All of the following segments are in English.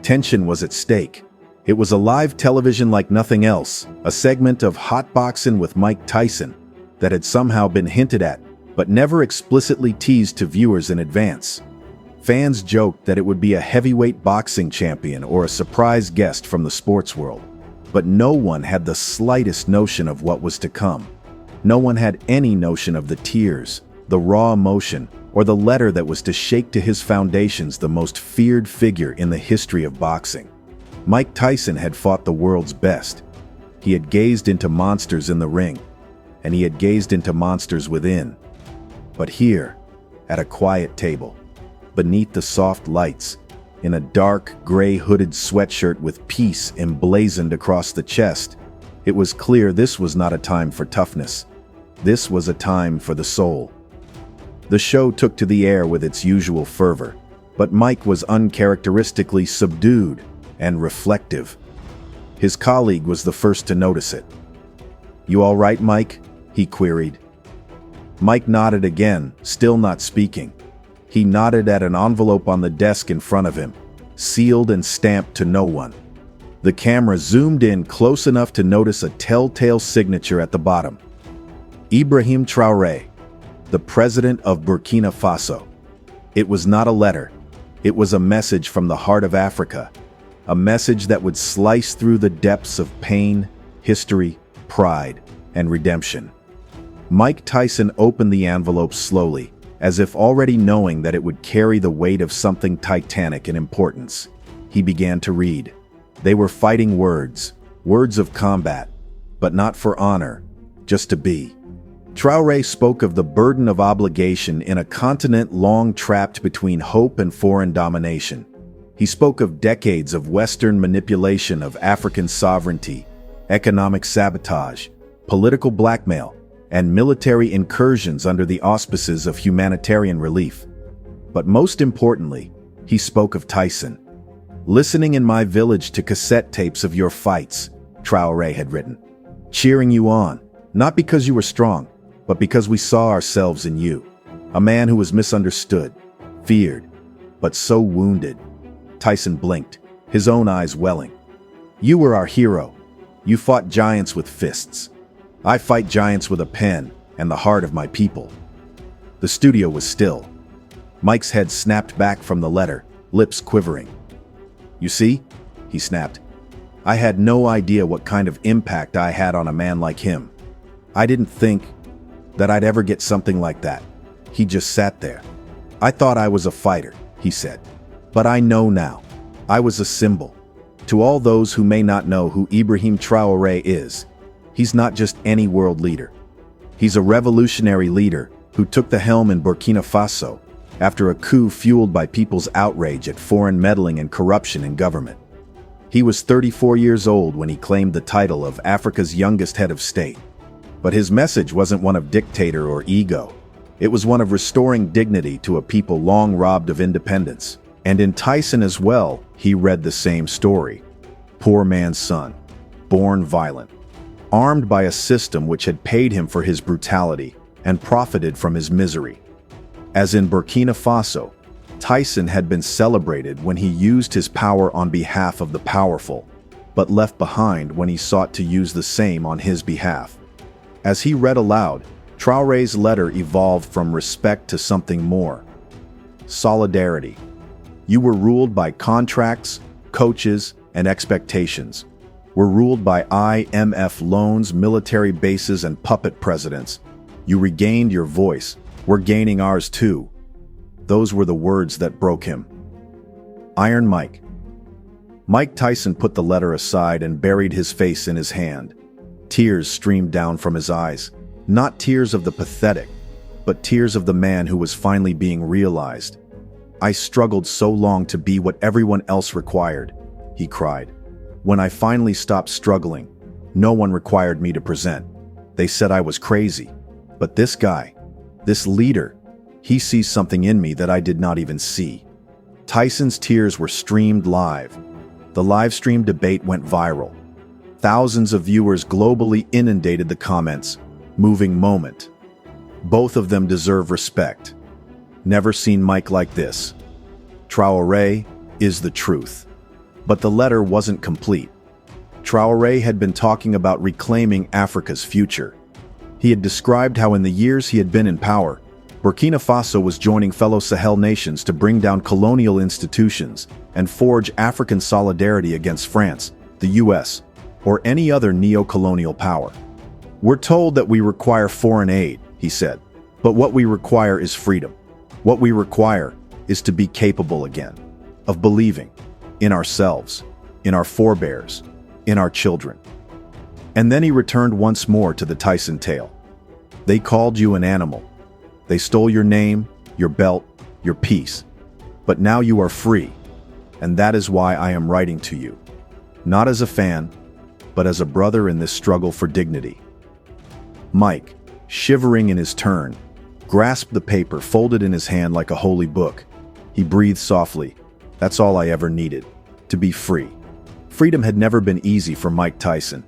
Tension was at stake. It was a live television like nothing else, a segment of Hotboxin with Mike Tyson that had somehow been hinted at, but never explicitly teased to viewers in advance. Fans joked that it would be a heavyweight boxing champion or a surprise guest from the sports world, but no one had the slightest notion of what was to come. No one had any notion of the tears, the raw emotion, or the letter that was to shake to his foundations the most feared figure in the history of boxing. Mike Tyson had fought the world's best. He had gazed into monsters in the ring, and he had gazed into monsters within. But here, at a quiet table, beneath the soft lights, in a dark, gray hooded sweatshirt with peace emblazoned across the chest, it was clear this was not a time for toughness. This was a time for the soul. The show took to the air with its usual fervor, but Mike was uncharacteristically subdued and reflective. His colleague was the first to notice it. "You all right, Mike?" he queried. Mike nodded again, still not speaking. He nodded at an envelope on the desk in front of him, sealed and stamped to no one. The camera zoomed in close enough to notice a telltale signature at the bottom. Ibrahim Traoré, the president of Burkina Faso. It was not a letter. It was a message from the heart of Africa. A message that would slice through the depths of pain, history, pride, and redemption. Mike Tyson opened the envelope slowly, as if already knowing that it would carry the weight of something titanic in importance. He began to read. They were fighting words, words of combat, but not for honor, just to be. Traoré spoke of the burden of obligation in a continent long trapped between hope and foreign domination. He spoke of decades of Western manipulation of African sovereignty, economic sabotage, political blackmail, and military incursions under the auspices of humanitarian relief. But most importantly, he spoke of Tyson. "Listening in my village to cassette tapes of your fights," Traoré had written. "Cheering you on, not because you were strong, but because we saw ourselves in you. A man who was misunderstood, feared, but so wounded." Tyson blinked, his own eyes welling. "You were our hero. You fought giants with fists. I fight giants with a pen and the heart of my people." The studio was still. Mike's head snapped back from the letter, lips quivering. "You see?" he snapped. "I had no idea what kind of impact I had on a man like him. I didn't think that I'd ever get something like that." He just sat there. "I thought I was a fighter," he said. "But I know now. I was a symbol. To all those who may not know who Ibrahim Traoré is, he's not just any world leader. He's a revolutionary leader who took the helm in Burkina Faso after a coup fueled by people's outrage at foreign meddling and corruption in government. He was 34 years old when he claimed the title of Africa's youngest head of state. But his message wasn't one of dictator or ego. It was one of restoring dignity to a people long robbed of independence. And in Tyson as well, he read the same story. Poor man's son, born violent, armed by a system which had paid him for his brutality and profited from his misery. As in Burkina Faso, Tyson had been celebrated when he used his power on behalf of the powerful, but left behind when he sought to use the same on his behalf. As he read aloud, Traoré's letter evolved from respect to something more. Solidarity. "You were ruled by contracts, coaches, and expectations. We're ruled by IMF loans, military bases, and puppet presidents. You regained your voice. We're gaining ours too." Those were the words that broke him. Iron Mike. Mike Tyson put the letter aside and buried his face in his hand. Tears streamed down from his eyes. Not tears of the pathetic, but tears of the man who was finally being realized. "I struggled so long to be what everyone else required," he cried. "When I finally stopped struggling, no one required me to present. They said I was crazy. But this guy, this leader, he sees something in me that I did not even see." Tyson's tears were streamed live. The live stream debate went viral. Thousands of viewers globally inundated the comments. "Moving moment. Both of them deserve respect. Never seen Mike like this. Traoré is the truth." But the letter wasn't complete. Traoré had been talking about reclaiming Africa's future. He had described how in the years he had been in power, Burkina Faso was joining fellow Sahel nations to bring down colonial institutions and forge African solidarity against France, the US, or any other neo-colonial power. "We're told that we require foreign aid," he said, "but what we require is freedom. What we require is to be capable again, of believing in ourselves, in our forebears, in our children." And then he returned once more to the Tyson tale. "They called you an animal. They stole your name, your belt, your peace. But now you are free, and that is why I am writing to you. Not as a fan, but as a brother in this struggle for dignity." Mike, shivering in his turn, grasped the paper folded in his hand like a holy book. He breathed softly. That's all I ever needed, to be free. Freedom had never been easy for Mike Tyson.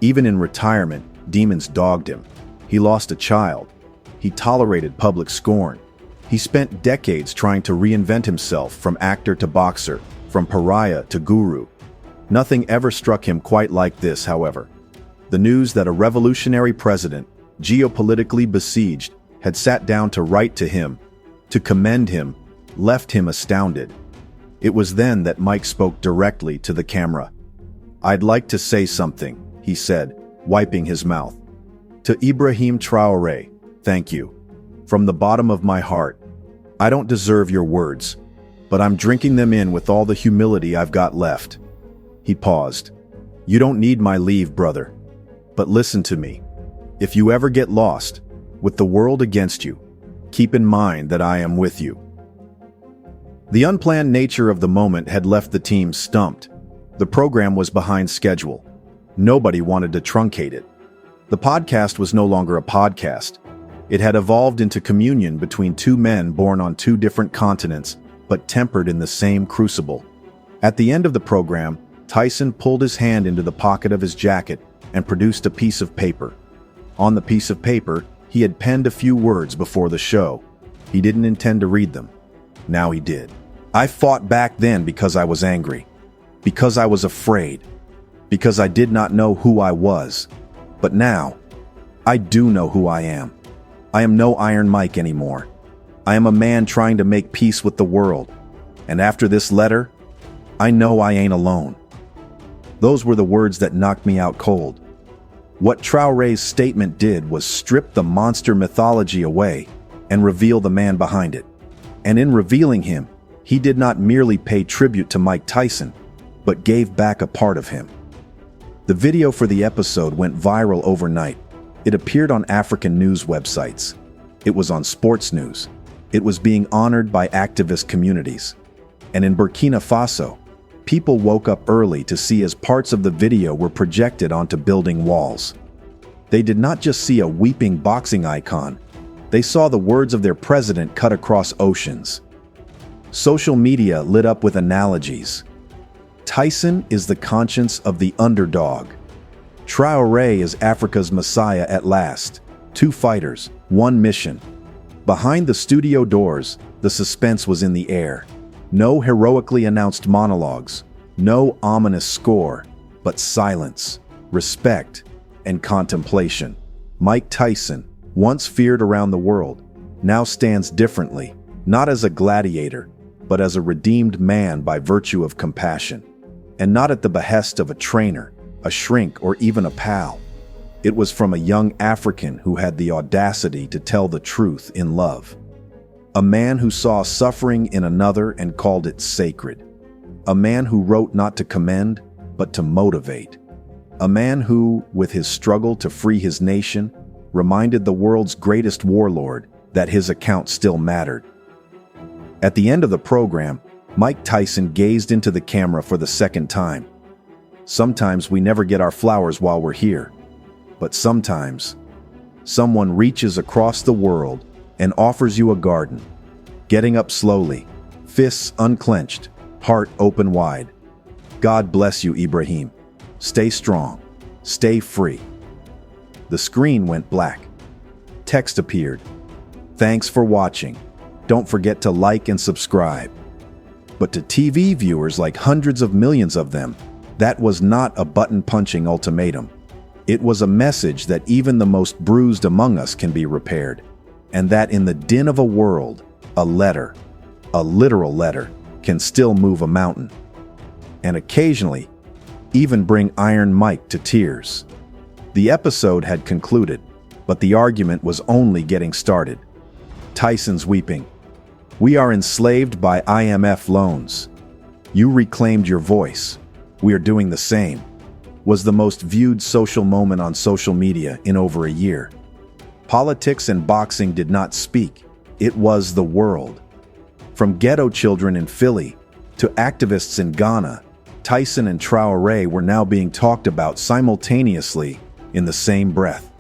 Even in retirement, demons dogged him. He lost a child. He tolerated public scorn. He spent decades trying to reinvent himself from actor to boxer, from pariah to guru. Nothing ever struck him quite like this, however. The news that a revolutionary president, geopolitically besieged, had sat down to write to him, to commend him, left him astounded. It was then that Mike spoke directly to the camera. "I'd like to say something," he said, wiping his mouth. "To Ibrahim Traoré, thank you. From the bottom of my heart. I don't deserve your words, but I'm drinking them in with all the humility I've got left." He paused. "You don't need my leave, brother. But listen to me. If you ever get lost, with the world against you, keep in mind that I am with you." The unplanned nature of the moment had left the team stumped. The program was behind schedule. Nobody wanted to truncate it. The podcast was no longer a podcast. It had evolved into communion between two men born on two different continents, but tempered in the same crucible. At the end of the program, Tyson pulled his hand into the pocket of his jacket and produced a piece of paper. On the piece of paper, he had penned a few words before the show. He didn't intend to read them. Now he did. "I fought back then because I was angry, because I was afraid, because I did not know who I was. But now, I do know who I am. I am no Iron Mike anymore. I am a man trying to make peace with the world. And after this letter, I know I ain't alone." Those were the words that knocked me out cold. What Traoré's statement did was strip the monster mythology away and reveal the man behind it. And in revealing him, he did not merely pay tribute to Mike Tyson, but gave back a part of him. The video for the episode went viral overnight. It appeared on African news websites. It was on sports news. It was being honored by activist communities. And in Burkina Faso, people woke up early to see as parts of the video were projected onto building walls. They did not just see a weeping boxing icon. They saw the words of their president cut across oceans. Social media lit up with analogies. Tyson is the conscience of the underdog. Traoré is Africa's messiah at last. Two fighters, one mission. Behind the studio doors, the suspense was in the air. No heroically announced monologues, no ominous score, but silence, respect, and contemplation. Mike Tyson, once feared around the world, now stands differently, not as a gladiator, but as a redeemed man by virtue of compassion. And not at the behest of a trainer, a shrink, or even a pal. It was from a young African who had the audacity to tell the truth in love. A man who saw suffering in another and called it sacred. A man who wrote not to commend, but to motivate. A man who, with his struggle to free his nation, reminded the world's greatest warlord that his account still mattered. At the end of the program, Mike Tyson gazed into the camera for the second time. Sometimes we never get our flowers while we're here, but sometimes someone reaches across the world and offers you a garden, getting up slowly, fists unclenched, heart open wide. God bless you, Ibrahim. Stay strong. Stay free. The screen went black. Text appeared. Thanks for watching. Don't forget to like and subscribe. But to TV viewers, like hundreds of millions of them, that was not a button-punching ultimatum. It was a message that even the most bruised among us can be repaired, and that in the din of a world, a letter, a literal letter, can still move a mountain. And occasionally, even bring Iron Mike to tears. The episode had concluded, but the argument was only getting started. Tyson's weeping. "We are enslaved by IMF loans. You reclaimed your voice. We are doing the same," was the most viewed social moment on social media in over a year. Politics and boxing did not speak. It was the world. From ghetto children in Philly to activists in Ghana, Tyson and Traoré were now being talked about simultaneously in the same breath.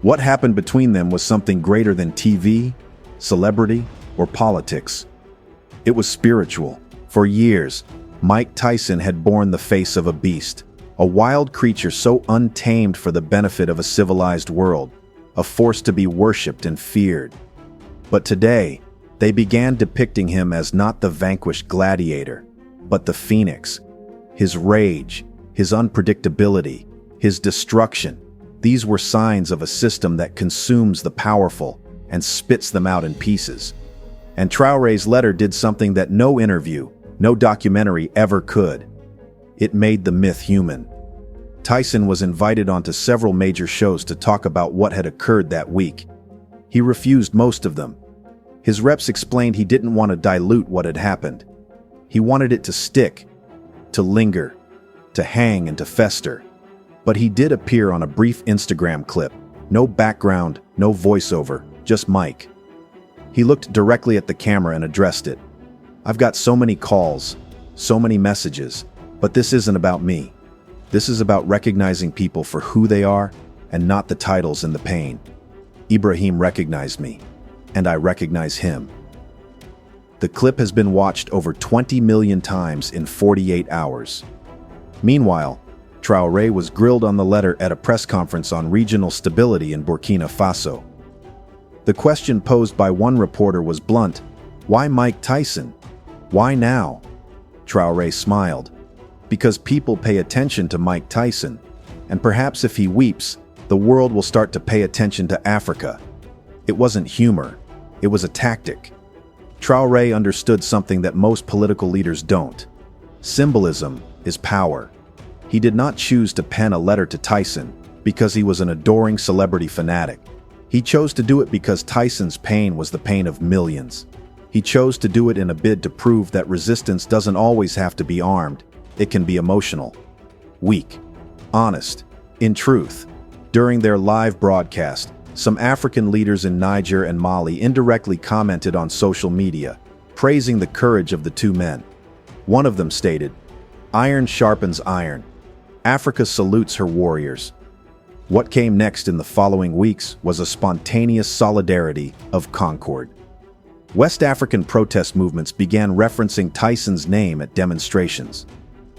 What happened between them was something greater than TV, celebrity, or politics. It was spiritual. For years, Mike Tyson had borne the face of a beast, a wild creature so untamed for the benefit of a civilized world, a force to be worshipped and feared. But today, they began depicting him as not the vanquished gladiator, but the phoenix. His rage, his unpredictability, his destruction, these were signs of a system that consumes the powerful and spits them out in pieces. And Traoré's letter did something that no interview, no documentary ever could. It made the myth human. Tyson was invited onto several major shows to talk about what had occurred that week. He refused most of them. His reps explained he didn't want to dilute what had happened. He wanted it to stick, to linger, to hang and to fester. But he did appear on a brief Instagram clip. No background, no voiceover, just Mike. He looked directly at the camera and addressed it. "I've got so many calls, so many messages, but this isn't about me. This is about recognizing people for who they are and not the titles and the pain. Ibrahim recognized me, and I recognize him." The clip has been watched over 20 million times in 48 hours. Meanwhile, Traoré was grilled on the letter at a press conference on regional stability in Burkina Faso. The question posed by one reporter was blunt: "Why Mike Tyson? Why now?" Traoré smiled. "Because people pay attention to Mike Tyson, and perhaps if he weeps, the world will start to pay attention to Africa." It wasn't humor, it was a tactic. Traoré understood something that most political leaders don't. Symbolism is power. He did not choose to pen a letter to Tyson because he was an adoring celebrity fanatic. He chose to do it because Tyson's pain was the pain of millions. He chose to do it in a bid to prove that resistance doesn't always have to be armed. It can be emotional, weak, honest. In truth, during their live broadcast, some African leaders in Niger and Mali indirectly commented on social media, praising the courage of the two men. One of them stated, "Iron sharpens iron. Africa salutes her warriors." What came next in the following weeks was a spontaneous solidarity of concord. West African protest movements began referencing Tyson's name at demonstrations.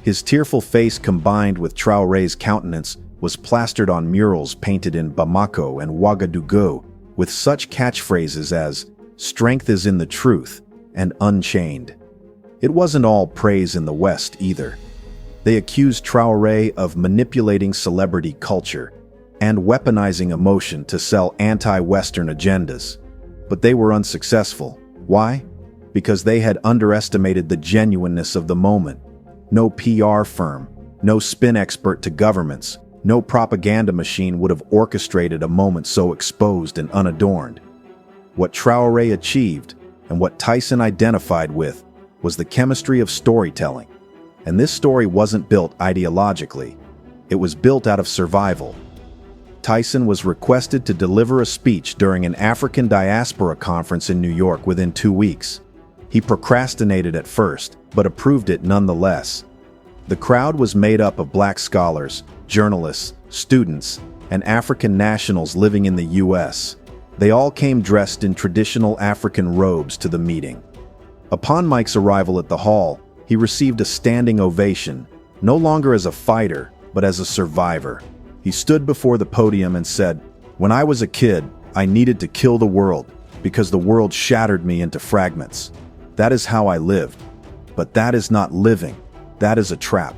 His tearful face combined with Traoré's countenance was plastered on murals painted in Bamako and Ouagadougou with such catchphrases as "Strength is in the truth" and "Unchained." It wasn't all praise in the West either. They accused Traoré of manipulating celebrity culture and weaponizing emotion to sell anti-Western agendas. But they were unsuccessful. Why? Because they had underestimated the genuineness of the moment. No PR firm, no spin expert to governments, no propaganda machine would have orchestrated a moment so exposed and unadorned. What Traoré achieved, and what Tyson identified with, was the chemistry of storytelling. And this story wasn't built ideologically. It was built out of survival. Tyson was requested to deliver a speech during an African diaspora conference in New York within 2 weeks. He procrastinated at first, but approved it nonetheless. The crowd was made up of Black scholars, journalists, students, and African nationals living in the U.S. They all came dressed in traditional African robes to the meeting. Upon Mike's arrival at the hall, he received a standing ovation, no longer as a fighter, but as a survivor. He stood before the podium and said, "When I was a kid, I needed to kill the world because the world shattered me into fragments. That is how I lived. But that is not living. That is a trap.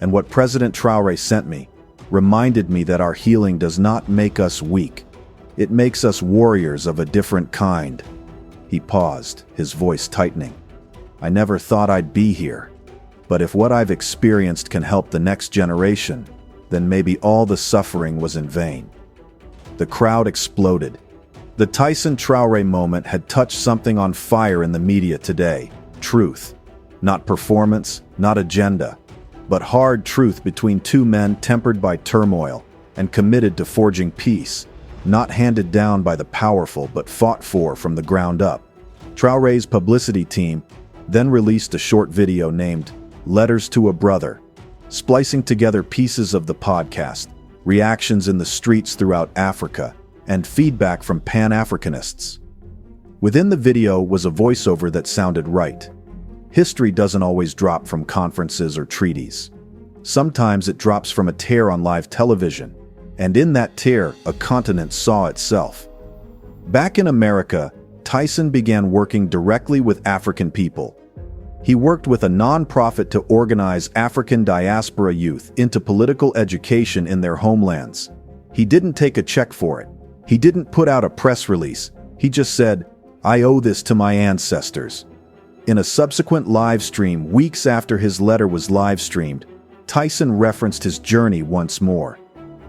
And what President Traoré sent me reminded me that our healing does not make us weak. It makes us warriors of a different kind. He paused, his voice tightening. I never thought I'd be here. But if what I've experienced can help the next generation, then maybe all the suffering was in vain. The crowd exploded. The Tyson Traoré moment had touched something on fire in the media today. Truth. Not performance, not agenda, but hard truth between two men tempered by turmoil and committed to forging peace, not handed down by the powerful but fought for from the ground up. Traoré's publicity team then released a short video named Letters to a Brother, splicing together pieces of the podcast, reactions in the streets throughout Africa, and feedback from Pan-Africanists. Within the video was a voiceover that sounded right. History doesn't always drop from conferences or treaties. Sometimes it drops from a tear on live television, and in that tear, a continent saw itself. Back in America, Tyson began working directly with African people. He worked with a non-profit to organize African diaspora youth into political education in their homelands. He didn't take a check for it. He didn't put out a press release. He just said, I owe this to my ancestors. In a subsequent live stream weeks after his letter was live streamed, Tyson referenced his journey once more.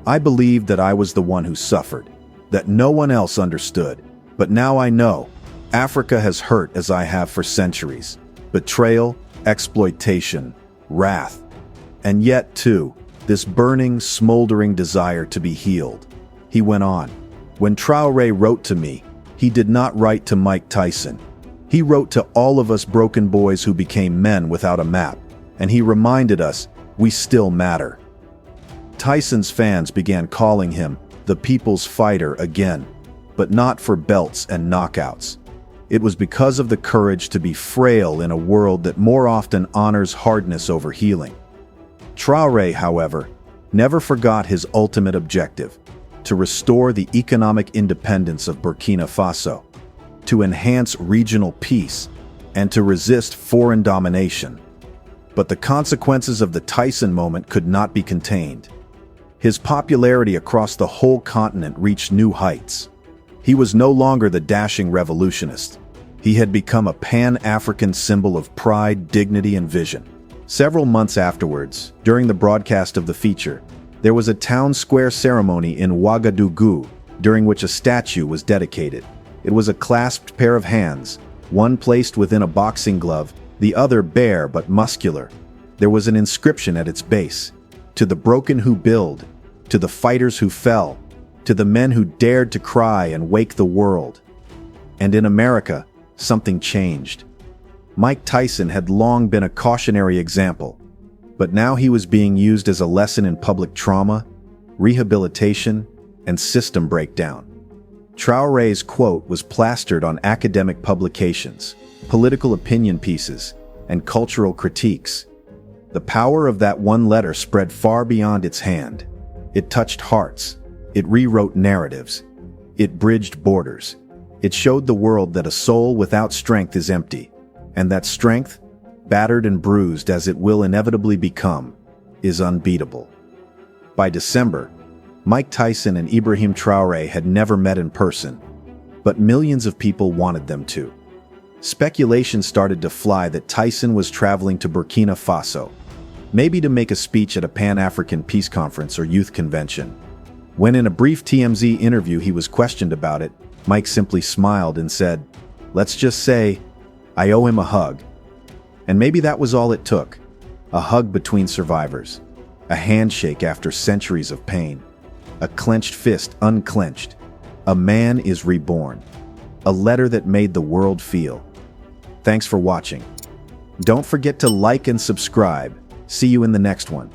I believed that I was the one who suffered, that no one else understood. But now I know, Africa has hurt as I have for centuries. Betrayal, exploitation, wrath. And yet, too, this burning, smoldering desire to be healed. He went on. When Traoré wrote to me, he did not write to Mike Tyson. He wrote to all of us broken boys who became men without a map, and he reminded us we still matter. Tyson's fans began calling him the people's fighter again, but not for belts and knockouts. It was because of the courage to be frail in a world that more often honors hardness over healing. Traoré, however, never forgot his ultimate objective: to restore the economic independence of Burkina Faso, to enhance regional peace, and to resist foreign domination. But the consequences of the Tyson moment could not be contained. His popularity across the whole continent reached new heights. He was no longer the dashing revolutionist. He had become a Pan-African symbol of pride, dignity, and vision. Several months afterwards, during the broadcast of the feature, there was a town square ceremony in Ouagadougou, during which a statue was dedicated. It was a clasped pair of hands, one placed within a boxing glove, the other bare but muscular. There was an inscription at its base: to the broken who build, to the fighters who fell, to the men who dared to cry and wake the world. And in America, something changed. Mike Tyson had long been a cautionary example, but now he was being used as a lesson in public trauma, rehabilitation, and system breakdown. Traoré's quote was plastered on academic publications, political opinion pieces, and cultural critiques. The power of that one letter spread far beyond its hand. It touched hearts. It rewrote narratives. It bridged borders. It showed the world that a soul without strength is empty, and that strength, battered and bruised as it will inevitably become, is unbeatable. By December, Mike Tyson and Ibrahim Traoré had never met in person, but millions of people wanted them to. Speculation started to fly that Tyson was traveling to Burkina Faso, maybe to make a speech at a Pan-African peace conference or youth convention. When in a brief TMZ interview he was questioned about it, Mike simply smiled and said, "Let's just say, I owe him a hug." And maybe that was all it took. A hug between survivors. A handshake after centuries of pain. A clenched fist unclenched. A man is reborn. A letter that made the world feel. Thanks for watching. Don't forget to like and subscribe. See you in the next one.